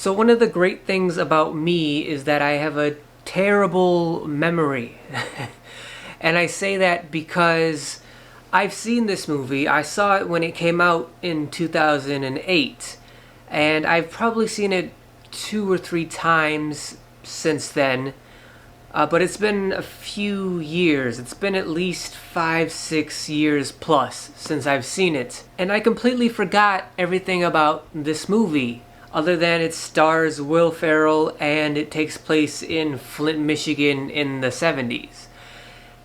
So one of the great things about me is that I have a terrible memory. And I say that because I've seen this movie. I saw it when it came out in 2008. And I've probably seen it 2 or 3 times since then. But it's been a few years. It's been at least 5, 6 years plus since I've seen it. And I completely forgot everything about this movie, other than it stars Will Ferrell and it takes place in Flint, Michigan in the 70s.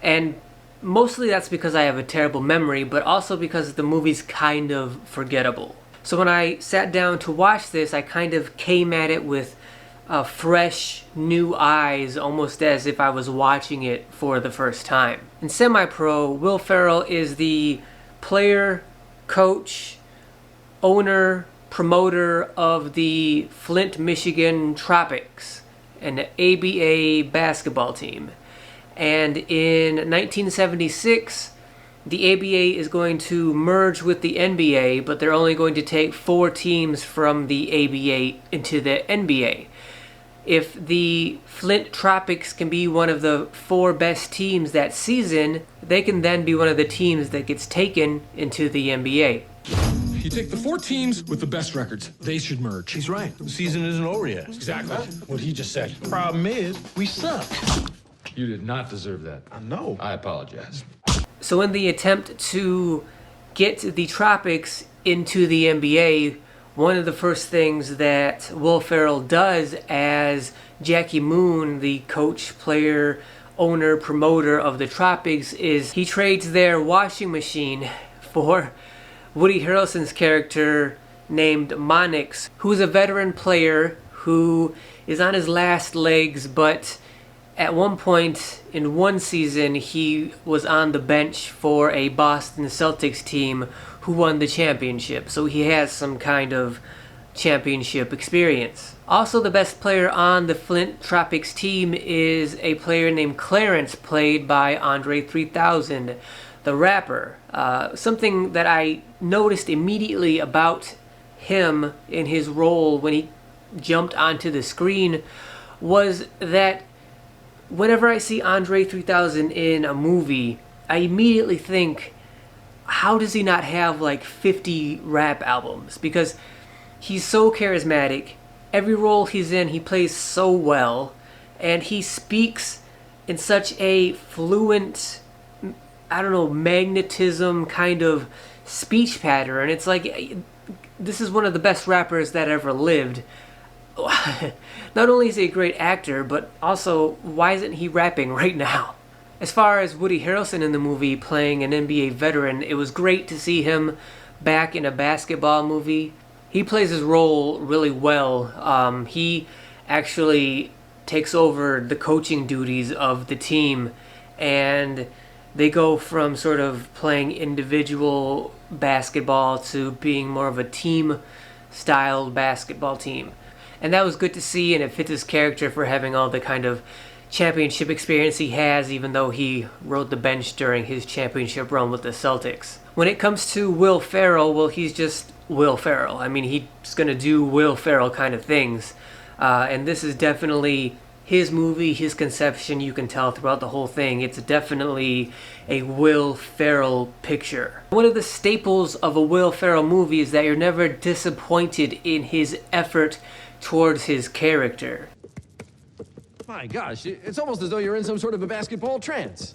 And mostly that's because I have a terrible memory, but also because the movie's kind of forgettable. So when I sat down to watch this, I kind of came at it with fresh, new eyes, almost as if I was watching it for the first time. In semi-pro, Will Ferrell is the player, coach, owner, promoter of the Flint, Michigan Tropics, an ABA basketball team. And in 1976, the ABA is going to merge with the NBA, but they're only going to take 4 teams from the ABA into the NBA. If the Flint Tropics can be one of the 4 best teams that season, they can then be one of the teams that gets taken into the NBA. You take the 4 teams with the best records. They should merge. He's right. The season isn't over yet. Exactly. What he just said. Problem is, we suck. You did not deserve that. I know. I apologize. So in the attempt to get the Tropics into the NBA, one of the first things that Will Ferrell does as Jackie Moon, the coach, player, owner, promoter of the Tropics, is he trades their washing machine for Woody Harrelson's character named Monix, who's a veteran player who is on his last legs, but at one point in one season he was on the bench for a Boston Celtics team who won the championship, so he has some kind of championship experience. Also, the best player on the Flint Tropics team is a player named Clarence, played by Andre 3000, the rapper. Something that I noticed immediately about him in his role when he jumped onto the screen was that whenever I see Andre 3000 in a movie, I immediately think, how does he not have like 50 rap albums? Because he's so charismatic. Every role he's in, he plays so well, and he speaks in such a fluent, I don't know, magnetism kind of speech pattern. It's like, this is one of the best rappers that ever lived. Not only is he a great actor, but also, why isn't he rapping right now? As far as Woody Harrelson in the movie playing an NBA veteran, it was great to see him back in a basketball movie. He plays his role really well. He actually takes over the coaching duties of the team, and they go from sort of playing individual basketball to being more of a team-styled basketball team. And that was good to see, and it fits his character for having all the kind of championship experience he has, even though he rode the bench during his championship run with the Celtics. When it comes to Will Ferrell, well, he's just Will Ferrell. I mean, he's going to do Will Ferrell kind of things. And this is definitely his movie, his conception. You can tell throughout the whole thing. It's definitely a Will Ferrell picture. One of the staples of a Will Ferrell movie is that you're never disappointed in his effort towards his character. My gosh, it's almost as though you're in some sort of a basketball trance.